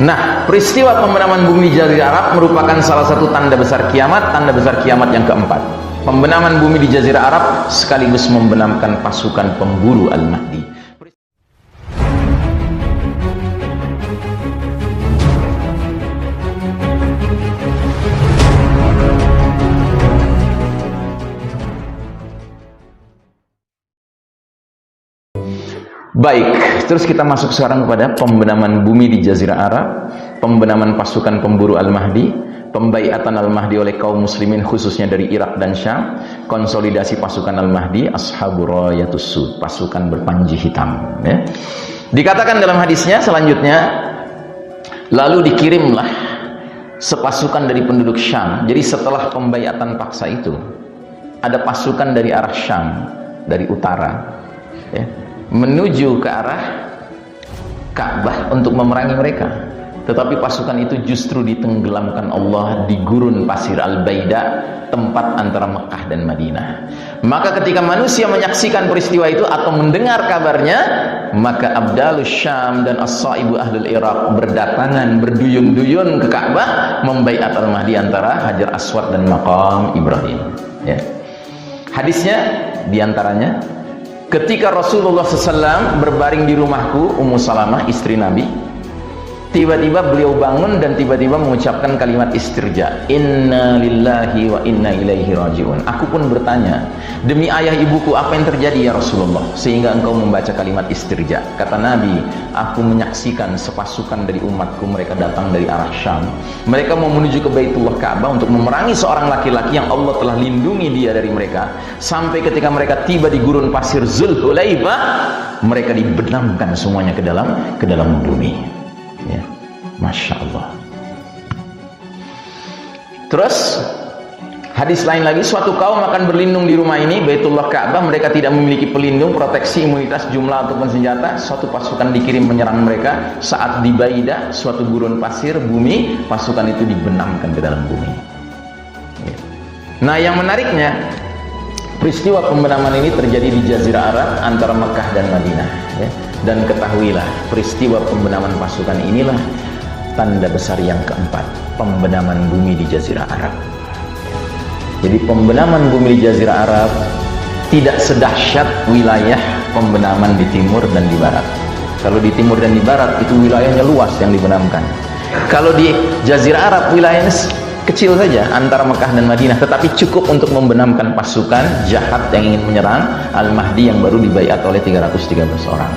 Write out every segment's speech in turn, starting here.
Nah, peristiwa pembenaman bumi di Jazirah Arab merupakan salah satu tanda besar kiamat yang keempat. Pembenaman bumi di Jazirah Arab sekaligus membenamkan pasukan pemburu Al-Mahdi. Baik, terus kita masuk sekarang kepada pembenaman bumi di Jazirah Arab, pembenaman pasukan pemburu Al-Mahdi, pembaiatan Al-Mahdi oleh kaum muslimin khususnya dari Irak dan Syam, konsolidasi pasukan Al-Mahdi, Ashabur Rayatus Sud, pasukan berpanji hitam. Ya. Dikatakan dalam hadisnya selanjutnya, lalu dikirimlah sepasukan dari penduduk Syam. Jadi setelah pembaiatan paksa itu, ada pasukan dari arah Syam, dari utara, ya, menuju ke arah Ka'bah untuk memerangi mereka. Tetapi pasukan itu justru ditenggelamkan Allah di gurun pasir Al-Baida, tempat antara Mekah dan Madinah. Maka ketika manusia menyaksikan peristiwa itu atau mendengar kabarnya, maka Abdalus Syam dan As-Saibu Ahlul Iraq berdatangan berduyun-duyun ke Ka'bah membaiat Al-Mahdi antara Hajar Aswad dan Maqam Ibrahim. Ya. Hadisnya diantaranya, ketika Rasulullah SAW berbaring di rumahku, Ummu Salamah istri Nabi, tiba-tiba beliau bangun dan tiba-tiba mengucapkan kalimat istirja, inna lillahi wa inna ilaihi raji'un. Aku pun bertanya, demi ayah ibuku apa yang terjadi ya Rasulullah sehingga engkau membaca kalimat istirja? Kata Nabi, aku menyaksikan sepasukan dari umatku, mereka datang dari arah Syam, mereka mau menuju ke Baitullah Ka'bah untuk memerangi seorang laki-laki yang Allah telah lindungi dia dari mereka. Sampai ketika mereka tiba di gurun pasir Zulhulaifah, mereka dibenamkan semuanya ke dalam bumi. Ya, Masya Allah. Terus hadis lain lagi, suatu kaum akan berlindung di rumah ini, Baitullah Ka'bah, mereka tidak memiliki pelindung, proteksi, imunitas, jumlah ataupun senjata. Suatu pasukan dikirim menyerang mereka. Saat di Baida, suatu gurun pasir bumi, pasukan itu dibenamkan ke dalam bumi. Ya. Nah, yang menariknya, peristiwa pembenaman ini terjadi di Jazirah Arab antara Mekah dan Madinah. Ya. Dan ketahuilah, peristiwa pembenaman pasukan inilah tanda besar yang keempat, pembenaman bumi di Jazirah Arab. Jadi pembenaman bumi di Jazirah Arab tidak sedahsyat wilayah pembenaman di timur dan di barat. Kalau di timur dan di barat itu wilayahnya luas yang dibenamkan. Kalau di Jazirah Arab wilayahnya kecil saja antara Mekah dan Madinah, tetapi cukup untuk membenamkan pasukan jahat yang ingin menyerang Al-Mahdi yang baru dibaiat oleh 313 orang.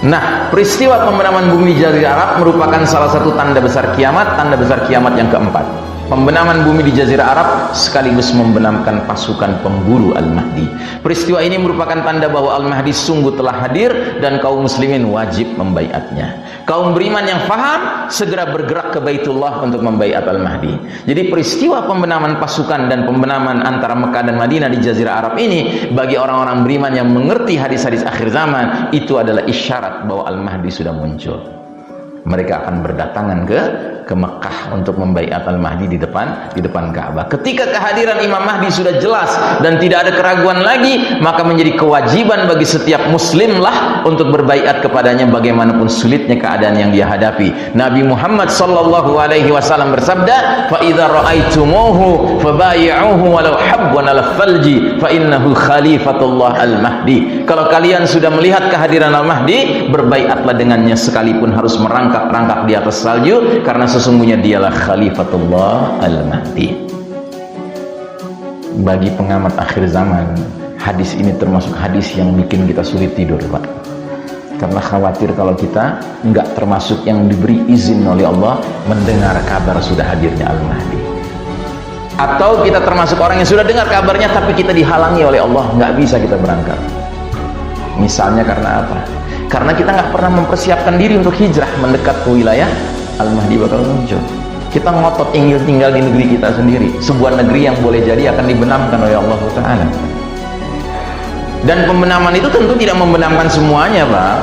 Nah, peristiwa pembenaman bumi di Jazirah Arab merupakan salah satu tanda besar kiamat yang keempat. Pembenaman bumi di Jazirah Arab sekaligus membenamkan pasukan pemburu Al-Mahdi. Peristiwa ini merupakan tanda bahwa Al-Mahdi sungguh telah hadir dan kaum muslimin wajib membaiatnya. Kaum beriman yang faham segera bergerak ke Baitullah untuk membaiat Al-Mahdi. Jadi peristiwa pembenaman pasukan dan pembenaman antara Mekah dan Madinah di Jazirah Arab ini bagi orang-orang beriman yang mengerti hadis-hadis akhir zaman itu adalah isyarat bahwa Al-Mahdi sudah muncul. Mereka akan berdatangan ke Mekah untuk membaiat Al-Mahdi di depan Ka'bah. Ketika kehadiran Imam Mahdi sudah jelas dan tidak ada keraguan lagi, maka menjadi kewajiban bagi setiap muslimlah untuk berbaiat kepadanya bagaimanapun sulitnya keadaan yang dia hadapi. Nabi Muhammad sallallahu alaihi wasallam bersabda, "Fa idza ra'aitumuhu fabayi'uhu walau habwan al-falji fa innahu khalifatullah al-Mahdi." Kalau kalian sudah melihat kehadiran Al-Mahdi, berbaiatlah dengannya sekalipun harus merangkak-rangkak di atas salju, karena sesungguhnya dialah Khalifatullah Al-Mahdi. Bagi pengamat akhir zaman, hadis ini termasuk hadis yang bikin kita sulit tidur, Pak. Karena khawatir kalau kita nggak termasuk yang diberi izin oleh Allah mendengar kabar sudah hadirnya Al-Mahdi. Atau kita termasuk orang yang sudah dengar kabarnya tapi kita dihalangi oleh Allah, nggak bisa kita berangkat. Misalnya karena apa? Karena kita nggak pernah mempersiapkan diri untuk hijrah mendekat ke wilayah Al-Mahdi bakal muncul. Kita ngotot ingin tinggal di negeri kita sendiri, sebuah negeri yang boleh jadi akan dibenamkan oleh Allah Ta'ala. Dan pembenaman itu tentu tidak membenamkan semuanya, Pak,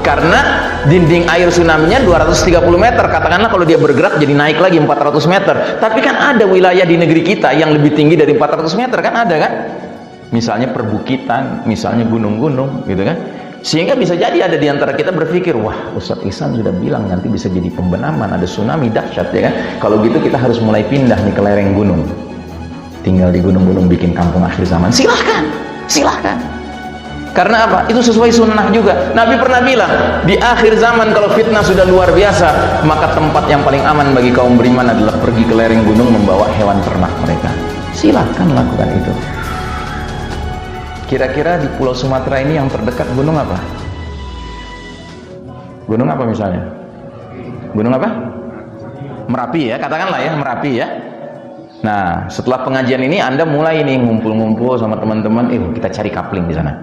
karena dinding air tsunami-nya 230 meter, katakanlah kalau dia bergerak jadi naik lagi 400 meter, tapi kan ada wilayah di negeri kita yang lebih tinggi dari 400 meter, kan ada kan? Misalnya perbukitan, misalnya gunung-gunung gitu kan. Sehingga bisa jadi ada di antara kita berpikir, wah Ustadz Ihsan sudah bilang nanti bisa jadi pembenaman, ada tsunami dahsyat ya kan. Kalau gitu kita harus mulai pindah nih ke lereng gunung, tinggal di gunung-gunung bikin kampung akhir zaman. Silahkan, silahkan. Karena apa? Itu sesuai sunnah juga. Nabi pernah bilang, di akhir zaman kalau fitnah sudah luar biasa, maka tempat yang paling aman bagi kaum beriman adalah pergi ke lereng gunung membawa hewan ternak mereka. Silahkan lakukan itu. Kira-kira di Pulau Sumatera ini yang terdekat gunung apa? Gunung apa misalnya? Gunung apa? Merapi ya, katakanlah ya, Merapi ya. Nah, setelah pengajian ini Anda mulai nih ngumpul-ngumpul sama teman-teman, kita cari kapling di sana.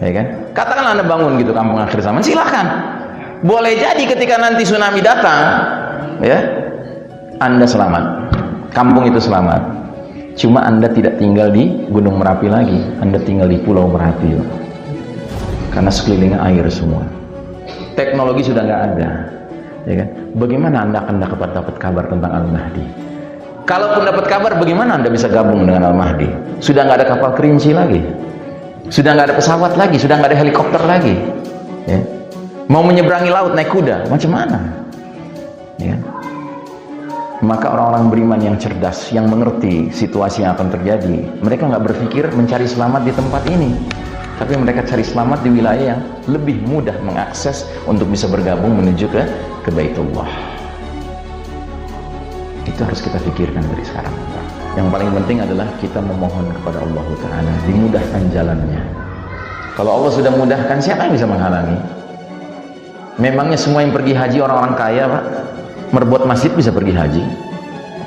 Ya kan? Katakanlah Anda bangun gitu kampung akhir zaman, silahkan. Boleh jadi ketika nanti tsunami datang, ya, Anda selamat. Kampung itu selamat. Cuma Anda tidak tinggal di Gunung Merapi lagi, Anda tinggal di Pulau Merapi. Karena sekelilingnya air semua. Teknologi sudah nggak ada. Ya kan? Bagaimana Anda akan dapat kabar tentang Al-Mahdi? Kalaupun dapat kabar, bagaimana Anda bisa gabung dengan Al-Mahdi? Sudah nggak ada kapal kerinci lagi. Sudah nggak ada pesawat lagi, sudah nggak ada helikopter lagi. Ya. Mau menyeberangi laut naik kuda, macam mana? Ya. Maka orang-orang beriman yang cerdas, yang mengerti situasi yang akan terjadi, mereka nggak berpikir mencari selamat di tempat ini, tapi mereka cari selamat di wilayah yang lebih mudah mengakses untuk bisa bergabung menuju ke Baitullah. Itu harus kita pikirkan dari sekarang. Yang paling penting adalah kita memohon kepada Allah Ta'ala, dimudahkan jalannya. Kalau Allah sudah mudahkan, siapa yang bisa menghalangi? Memangnya semua yang pergi haji orang-orang kaya, Pak? Merbuat masjid bisa pergi haji,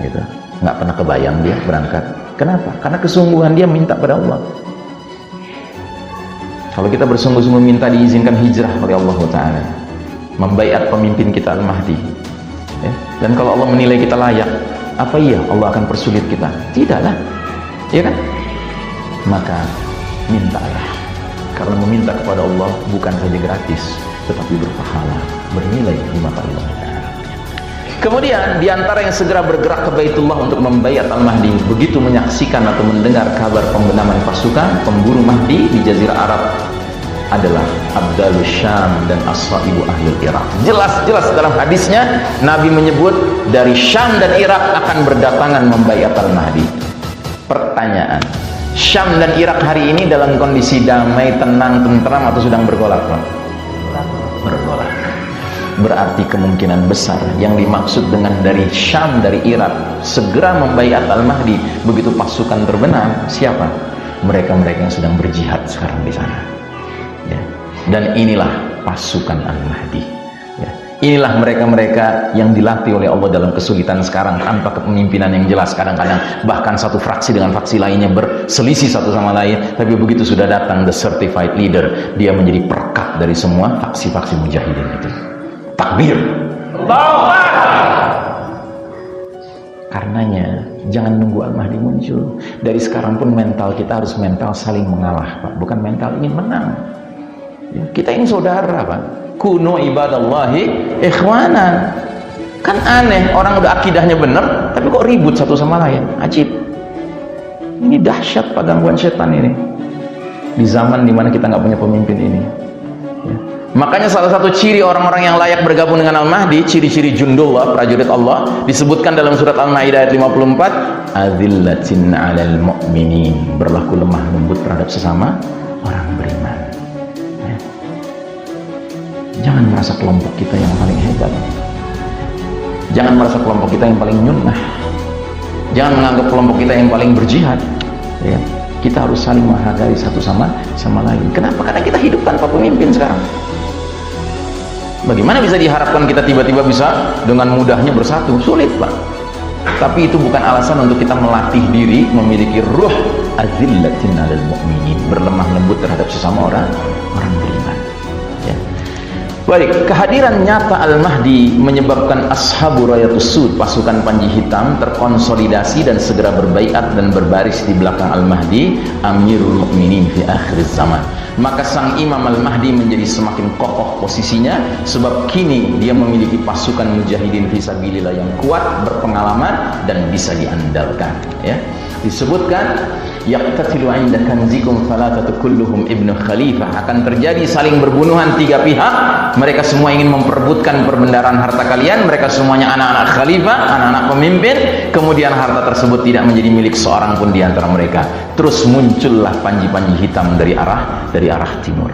gitu. Nggak pernah kebayang dia berangkat. Kenapa? Karena kesungguhan dia minta pada Allah. Kalau kita bersungguh-sungguh minta diizinkan hijrah oleh Allah Ta'ala, membaiat pemimpin kita Al-Mahdi, ya. Dan kalau Allah menilai kita layak, apa iya Allah akan persulit kita? Tidaklah, ya kan? Maka mintalah, karena meminta kepada Allah bukan saja gratis, tetapi berpahala, bernilai di mata Allah. Kemudian diantara yang segera bergerak ke Baitullah untuk membayat Al-Mahdi, begitu menyaksikan atau mendengar kabar pembenaman pasukan pemburu Mahdi di Jazirah Arab adalah Abdalus Syam dan As-Saibu Ahlul Irak. Jelas-jelas dalam hadisnya Nabi menyebut dari Syam dan Irak akan berdatangan membayat Al-Mahdi. Pertanyaan, Syam dan Irak hari ini dalam kondisi damai, tenang, tentram atau sedang bergolak, Pak? Bergolak. Berarti kemungkinan besar yang dimaksud dengan dari Syam, dari Irak segera membaiat Al-Mahdi begitu pasukan terbenam, siapa? Mereka-mereka yang sedang berjihad sekarang di sana, ya. Dan inilah pasukan Al-Mahdi, ya. Inilah mereka-mereka yang dilatih oleh Allah dalam kesulitan sekarang tanpa kepemimpinan yang jelas. Kadang-kadang bahkan satu fraksi dengan fraksi lainnya berselisih satu sama lain, tapi begitu sudah datang the certified leader, dia menjadi perekat dari semua faksi-faksi mujahidin itu. Takbir. Karenanya jangan nunggu Al-Mahdi muncul. Dari sekarang pun mental kita harus mental saling mengalah, Pak. Bukan mental ingin menang, ya, kita ini saudara, Pak. Kunu ibadallahi ikhwanan. Kan aneh, orang udah akidahnya benar tapi kok ribut satu sama lain. Ajib. Ini dahsyat, Pak, gangguan setan ini di zaman dimana kita nggak punya pemimpin ini, ya. Makanya salah satu ciri orang-orang yang layak bergabung dengan Al-Mahdi, ciri-ciri jundullah, prajurit Allah, disebutkan dalam surat Al-Maidah ayat 54, adzillatin 'alal mu'minin, berlaku lemah lembut terhadap sesama orang beriman, ya. Jangan merasa kelompok kita yang paling hebat, jangan merasa kelompok kita yang paling nyunnah, jangan menganggap kelompok kita yang paling berjihad, ya. Kita harus saling menghargai satu sama lain. Kenapa? Karena kita hidup tanpa pemimpin sekarang. Bagaimana bisa diharapkan kita tiba-tiba bisa dengan mudahnya bersatu? Sulit, Pak. Tapi itu bukan alasan untuk kita melatih diri memiliki ruh adzillatin 'alal mu'minin, berlemah lembut terhadap sesama orang beriman, ya. Baik, kehadiran nyata Al-Mahdi menyebabkan Ashabu Rayatus Sud, pasukan Panji Hitam, terkonsolidasi dan segera berbaiat dan berbaris di belakang Al-Mahdi, Amirul Mukminin fi akhir zaman. Maka sang Imam Al-Mahdi menjadi semakin kokoh posisinya, sebab kini dia memiliki pasukan mujahidin fisabilillah yang kuat, berpengalaman dan bisa diandalkan, ya. Disebutkan yaqtatilu 'inda kanzikum thalathatu kulluhum ibnu khalifah. Akan terjadi saling berbunuhan tiga pihak, mereka semua ingin memperebutkan perbendaharaan harta kalian, mereka semuanya anak-anak khalifah, anak-anak pemimpin, kemudian harta tersebut tidak menjadi milik seorang pun di antara mereka. Terus muncullah panji-panji hitam dari arah timur.